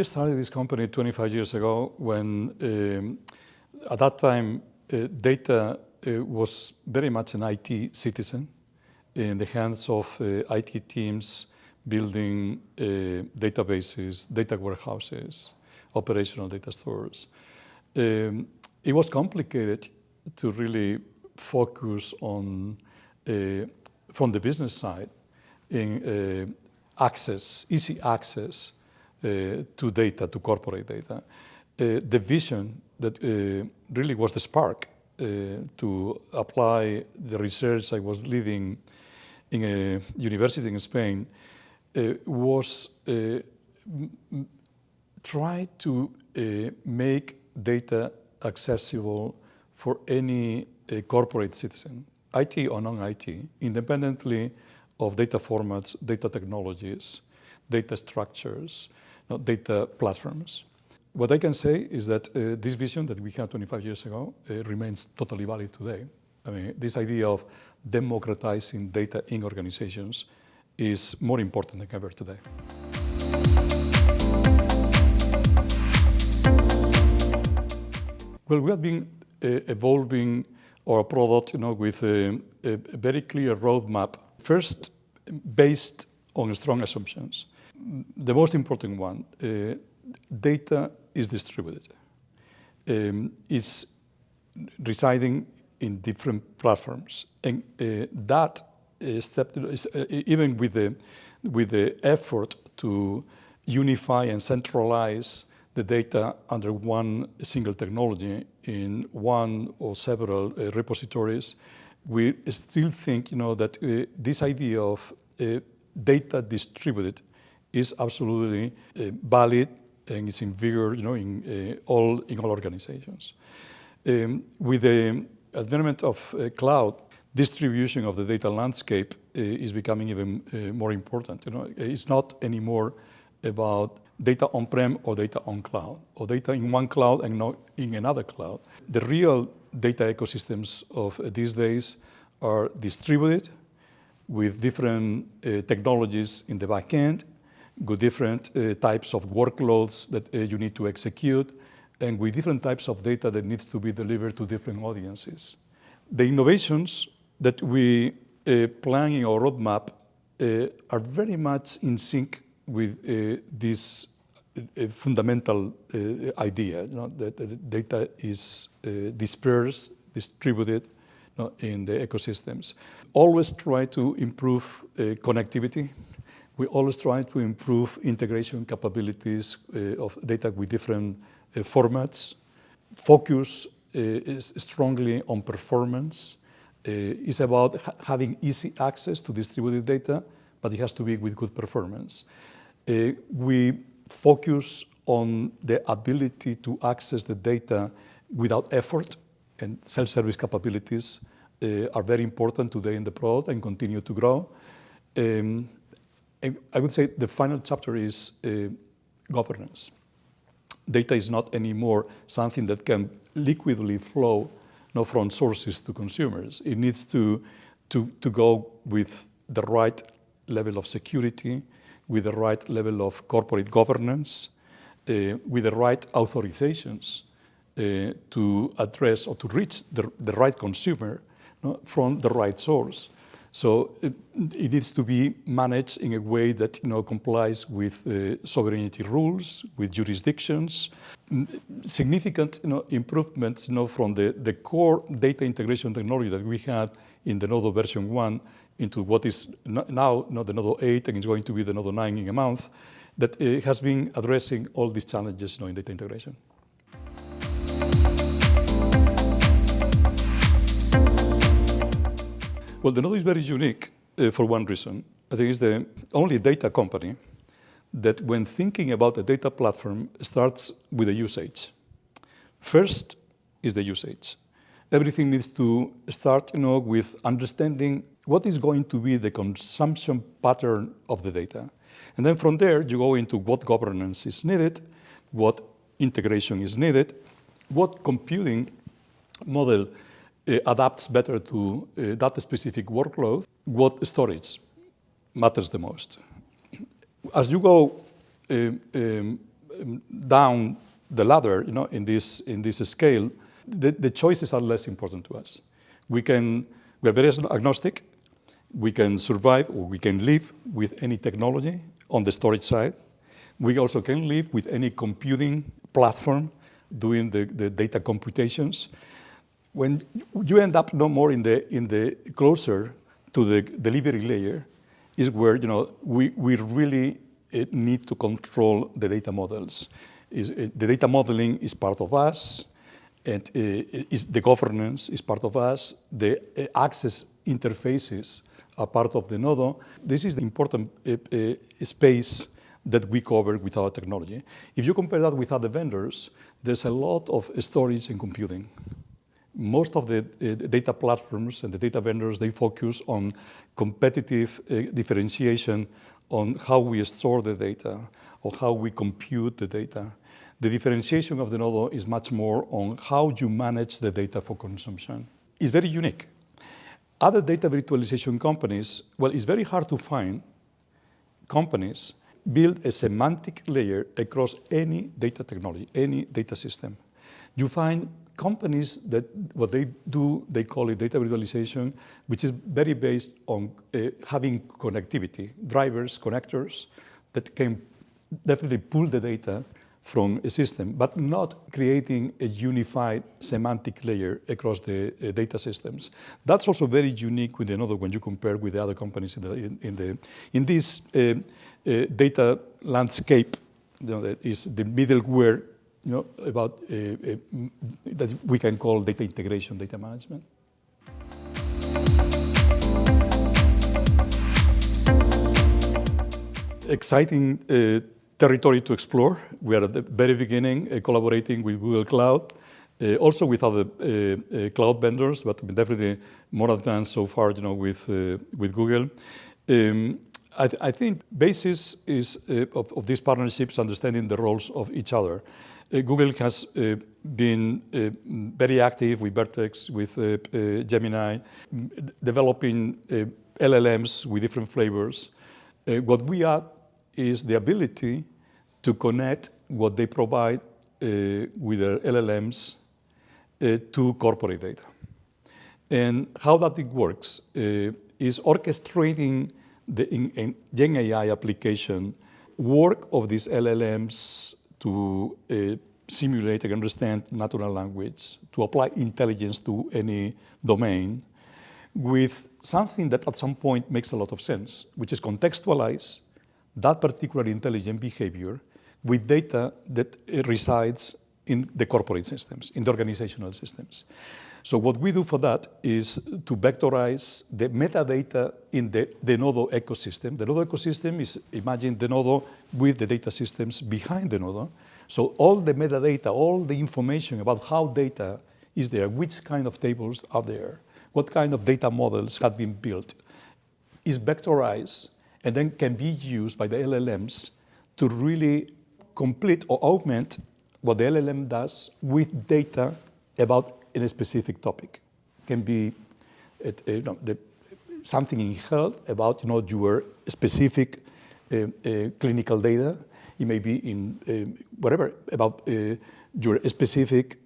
we started this company 25 years ago when at that time data was very much an IT citizen in the hands of IT teams building databases, data warehouses, operational data stores. It was complicated to really focus on, from the business side, in easy access to data, to corporate data. The vision that really was the spark to apply the research I was leading in a university in Spain was try to make data accessible for any corporate citizen, IT or non-IT, independently of data formats, data technologies, data structures, data platforms. What I can say is that this vision that we had 25 years ago remains totally valid today. I mean, this idea of democratizing data in organizations is more important than ever today. Well, we have been evolving our product, with a very clear roadmap. First, based on strong assumptions. The most important one, data is distributed. It's residing in different platforms, and that step, even with the effort to unify and centralize the data under one single technology in one or several repositories, we still think, that this idea of data distributed is absolutely valid and is in vigor, in all organizations. With the advent of cloud, distribution of the data landscape is becoming even more important. It's not anymore about data on-prem or data on cloud, or data in one cloud and not in another cloud. The real data ecosystems of these days are distributed with different technologies in the back end, with different types of workloads that you need to execute, and with different types of data that needs to be delivered to different audiences. The innovations that we plan in our roadmap are very much in sync with this fundamental idea, that the data is dispersed, distributed in the ecosystems. Always try to improve connectivity. We always try to improve integration capabilities of data with different formats. Focus is strongly on performance. It's about having easy access to distributed data, but it has to be with good performance. We focus on the ability to access the data without effort, and self-service capabilities are very important today in the product and continue to grow. I would say the final chapter is governance. Data is not anymore something that can liquidly flow from sources to consumers. It needs to go with the right level of security, with the right level of corporate governance, with the right authorizations to address or to reach the right consumer from the right source. So it needs to be managed in a way that complies with sovereignty rules, with jurisdictions. Significant improvements from the core data integration technology that we had in the Denodo version 1 into what is now the Denodo 8, and it's going to be the Denodo 9 in a month, that has been addressing all these challenges in data integration. Well, Denodo is very unique for one reason. I think it's the only data company that, when thinking about a data platform, starts with the usage. First is the usage. Everything needs to start, with understanding what is going to be the consumption pattern of the data. And then from there, you go into what governance is needed, what integration is needed, what computing model adapts better to that specific workload, what storage matters the most. As you go down the ladder, in this scale, the choices are less important to us. We are very agnostic. We can survive or we can live with any technology on the storage side. We also can live with any computing platform doing the data computations. When you end up no more in the closer to the delivery layer, is where we really need to control the data models. The data modeling is part of us, and the governance is part of us. The access interfaces are part of Denodo. This is the important space that we cover with our technology. If you compare that with other vendors, there's a lot of storage and computing. Most of the data platforms and the data vendors, they focus on competitive differentiation on how we store the data or how we compute the data. The differentiation of Denodo is much more on how you manage the data for consumption. It's very unique. Other data virtualization companies, well, it's very hard to find companies build a semantic layer across any data technology, any data system. You find companies that what they do, they call it data virtualization, which is very based on having connectivity, drivers, connectors that can definitely pull the data from a system, but not creating a unified semantic layer across the data systems. That's also very unique with Denodo when you compare with the other companies in this data landscape. That is the middleware, about that we can call data integration, data management. Exciting territory to explore. We are at the very beginning collaborating with Google Cloud, also with other cloud vendors, but definitely more advanced so far, with Google. I think basis is of these partnerships understanding the roles of each other. Google has been very active with Vertex, with Gemini, developing LLMs with different flavors. What we add is the ability to connect what they provide with their LLMs to corporate data. And how that works is orchestrating the Gen AI application work of these LLMs to simulate and understand natural language, to apply intelligence to any domain with something that at some point makes a lot of sense, which is contextualize that particular intelligent behavior with data that resides in the corporate systems, in the organizational systems. So what we do for that is to vectorize the metadata in the Denodo ecosystem. The Denodo ecosystem is, imagine Denodo with the data systems behind Denodo. So all the metadata, all the information about how data is there, which kind of tables are there, what kind of data models have been built, is vectorized and then can be used by the LLMs to really complete or augment what the LLM does with data about in a specific topic. Can be something in health about your specific clinical data. It may be in whatever about your specific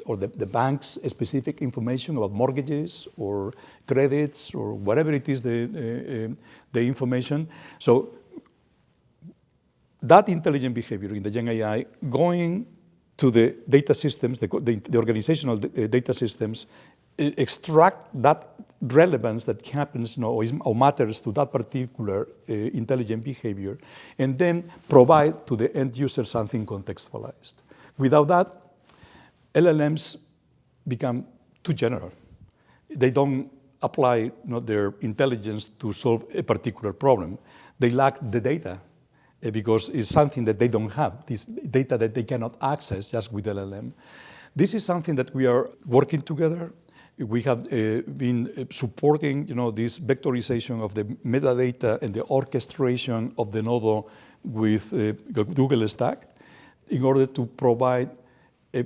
or the bank's specific information about mortgages or credits or whatever it is the information. So that intelligent behavior in the Gen AI going to the data systems, the organizational data systems, extract that relevance that happens or matters to that particular intelligent behavior, and then provide to the end user something contextualized. Without that, LLMs become too general. They don't apply their intelligence to solve a particular problem. They lack the data. Because it's something that they don't have, this data that they cannot access just with LLM. This is something that we are working together. We have been supporting, this vectorization of the metadata and the orchestration of Denodo with Google Stack in order to provide a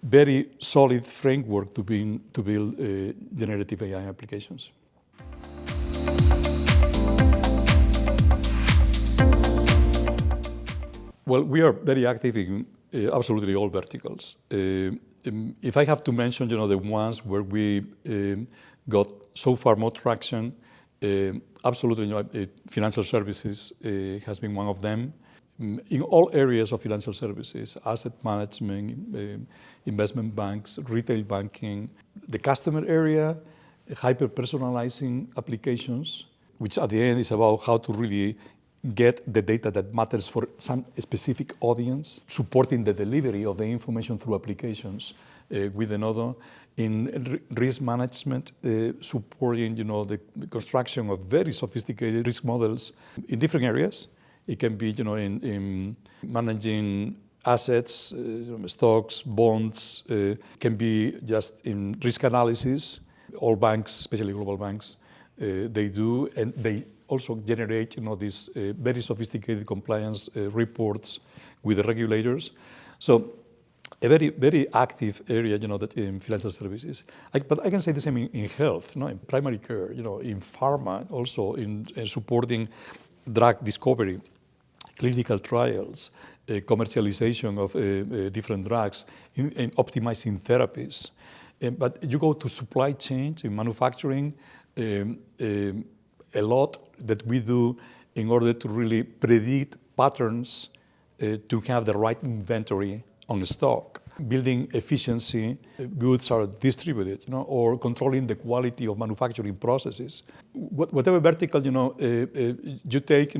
very solid framework to build generative AI applications. Well, we are very active in absolutely all verticals. If I have to mention, the ones where we got so far more traction, absolutely, financial services has been one of them. In all areas of financial services, asset management, investment banks, retail banking, the customer area, hyper-personalizing applications, which at the end is about how to really get the data that matters for some specific audience, supporting the delivery of the information through applications with Denodo, in risk management, supporting the construction of very sophisticated risk models in different areas. It can be in managing assets, stocks, bonds, can be just in risk analysis. All banks, especially global banks, they do, and they also generate these very sophisticated compliance reports with the regulators. So a very, very active area, that in financial services. But I can say the same in health, in primary care, in pharma, also in supporting drug discovery, clinical trials, commercialization of different drugs, in optimizing therapies. But you go to supply chains in manufacturing, a lot that we do in order to really predict patterns to have the right inventory on stock, building efficiency, goods are distributed, or controlling the quality of manufacturing processes. Whatever vertical, you take,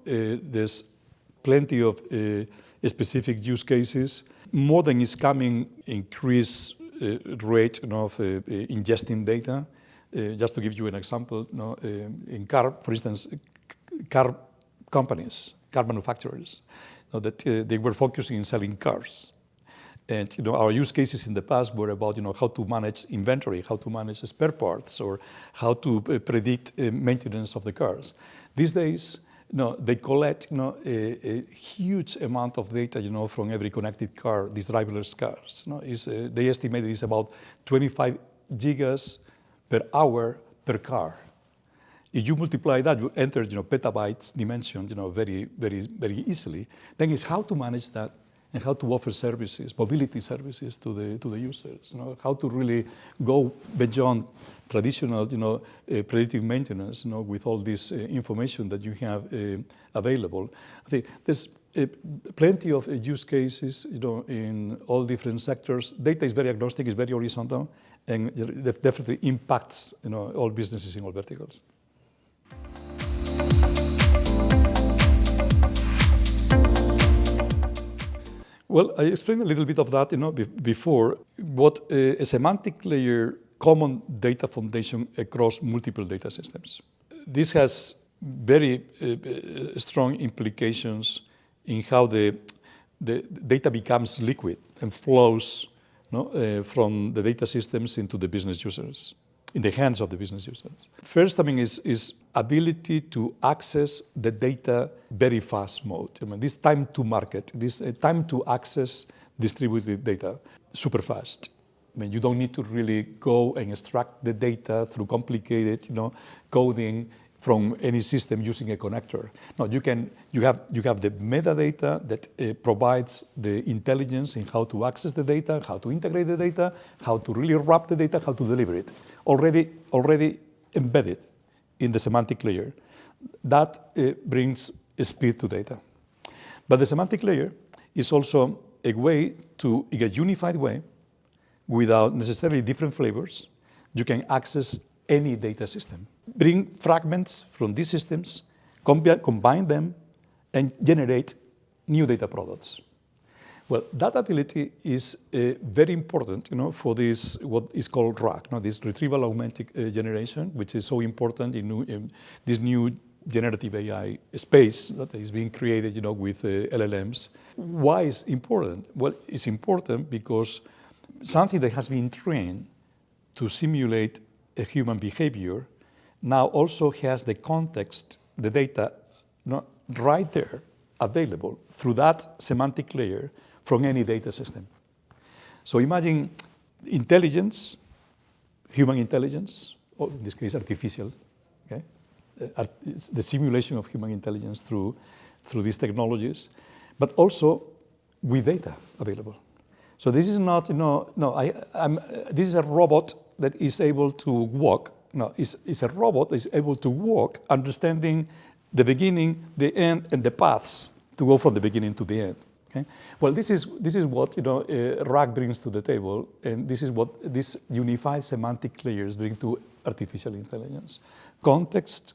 there's plenty of specific use cases. More than is coming, increase rate of ingesting data. Just to give you an example, in car, for instance, car companies, car manufacturers, that they were focusing on selling cars. And our use cases in the past were about how to manage inventory, how to manage spare parts, or how to predict maintenance of the cars. These days, they collect a huge amount of data from every connected car, these driverless cars. They estimate it's about 25 gigas per hour per car. If you multiply that, you enter petabytes dimension very, very, very easily. Then it's how to manage that and how to offer services, mobility services to the users. How to really go beyond traditional predictive maintenance with all this information that you have available. I think there's plenty of use cases in all different sectors. Data is very agnostic, it's very horizontal, and it definitely impacts all businesses in all verticals. Well, I explained a little bit of that before. What a semantic layer common data foundation across multiple data systems. This has very strong implications in how the data becomes liquid and flows from the data systems into the business users, in the hands of the business users. First, is ability to access the data very fast mode. This time to market, this time to access distributed data, super fast. You don't need to really go and extract the data through complicated, coding from any system using a connector. No, you have the metadata that provides the intelligence in how to access the data, how to integrate the data, how to really wrap the data, how to deliver it. Already embedded in the semantic layer. That brings speed to data. But the semantic layer is also a way to, in a unified way, without necessarily different flavors, you can access any data system. Bring fragments from these systems, combine them, and generate new data products. Well, that ability is very important, for this, what is called RAG, this retrieval augmented generation, which is so important in this new generative AI space that is being created, with LLMs. Why is important? Well, it's important because something that has been trained to simulate a human behavior now also has the context, the data, right there, available through that semantic layer from any data system. So imagine intelligence, human intelligence, or in this case artificial, the simulation of human intelligence through these technologies, but also with data available. So this is not, this is a robot that is able to walk. No, it's a robot that is able to walk, understanding the beginning, the end, and the paths to go from the beginning to the end. Okay? Well, this is what RAG brings to the table, and this is what these unified semantic layers bring to artificial intelligence. Context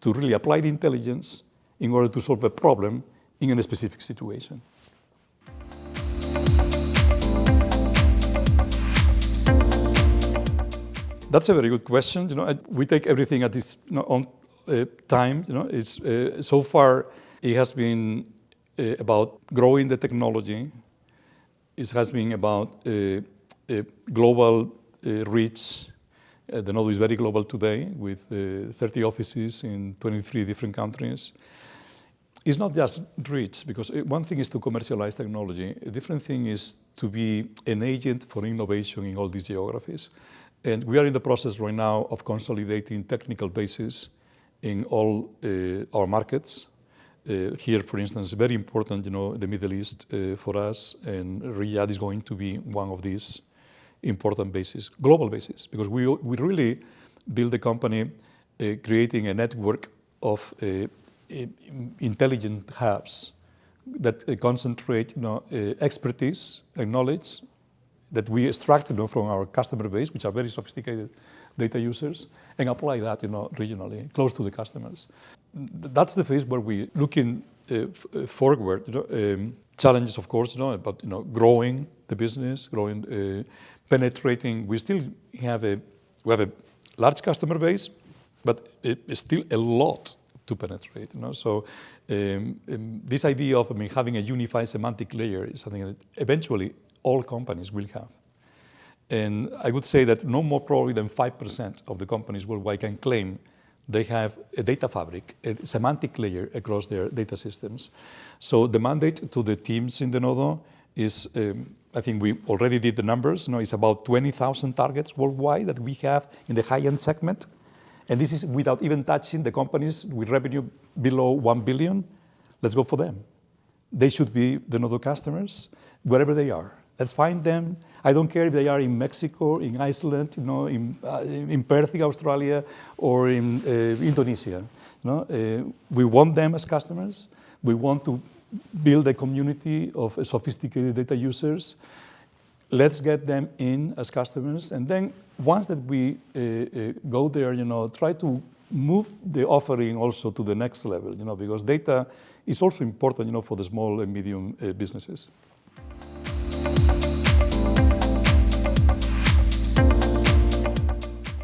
to really apply the intelligence in order to solve a problem in a specific situation. That's a very good question. We take everything at this on time. It's so far it has been about growing the technology. It has been about global reach. Denodo is very global today with 30 offices in 23 different countries. It's not just reach, because one thing is to commercialize technology. A different thing is to be an agent for innovation in all these geographies. And we are in the process right now of consolidating technical bases in all our markets. Here, for instance, very important, the Middle East for us, and Riyadh is going to be one of these important bases, global bases, because we really build the company creating a network of intelligent hubs that concentrate expertise and knowledge that we extract from our customer base, which are very sophisticated data users, and apply that regionally, close to the customers. That's the phase where we looking forward. Challenges, of course, about growing the business, penetrating. We still have a large customer base, but it's still a lot to penetrate. So this idea of having a unified semantic layer is something that eventually all companies will have. And I would say that no more probably than 5% of the companies worldwide can claim they have a data fabric, a semantic layer across their data systems. So the mandate to the teams in Denodo is, I think we already did the numbers, it's about 20,000 targets worldwide that we have in the high-end segment. And this is without even touching the companies with revenue below 1 billion. Let's go for them. They should be Denodo customers wherever they are. Let's find them. I don't care if they are in Mexico, in Iceland, in Perth, Australia, or in Indonesia. We want them as customers. We want to build a community of sophisticated data users. Let's get them in as customers. And then once that we go there, try to move the offering also to the next level, because data is also important, for the small and medium businesses.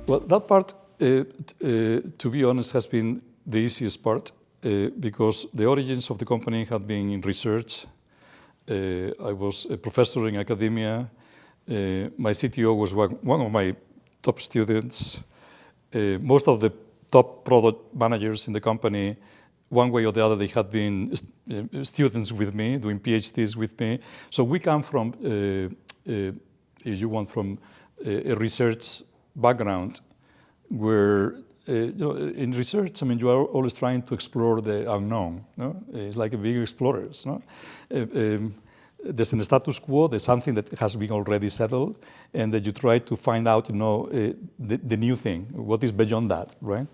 Well, that part, to be honest, has been the easiest part because the origins of the company had been in research. I was a professor in academia. My CTO was one of my top students. Most of the top product managers in the company, one way or the other, they had been students with me, doing PhDs with me. So we come from, if you want, from a research background where, in research, you are always trying to explore the unknown. It's like a big explorers. There's a status quo, there's something that has been already settled, and that you try to find out, the new thing, what is beyond that, right?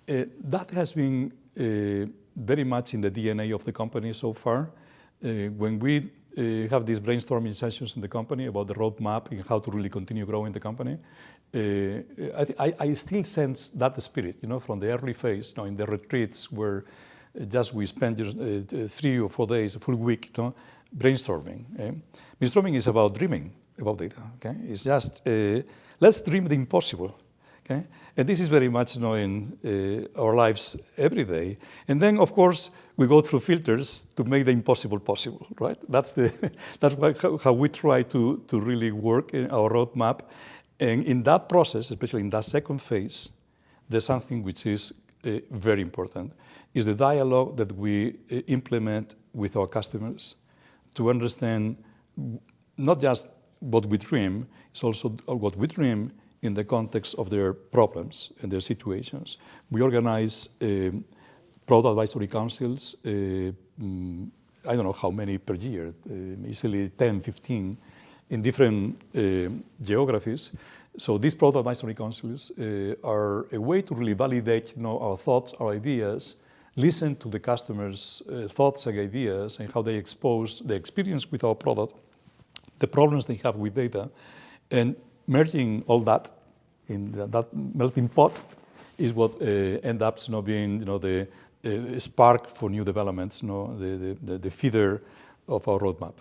That has been very much in the DNA of the company so far. When we have these brainstorming sessions in the company about the roadmap and how to really continue growing the company, I still sense that spirit, from the early phase, in the retreats where just we spend 3 or 4 days, a full week, brainstorming. Brainstorming is about dreaming about data. Okay, it's just let's dream the impossible. Okay, and this is very much in our lives every day. And then, of course, we go through filters to make the impossible possible. Right? That's how we try to really work in our roadmap. And in that process, especially in that second phase, there's something which is very important, is the dialogue that we implement with our customers to understand not just what we dream, it's also what we dream in the context of their problems and their situations. We organize product advisory councils I don't know how many per year, easily 10, 15, in different geographies. So these product advisory councils are a way to really validate, our thoughts, our ideas, listen to the customers' thoughts and ideas and how they expose the experience with our product, the problems they have with data, and merging all that in that melting pot is what ends up being the spark for new developments, the feeder of our roadmap.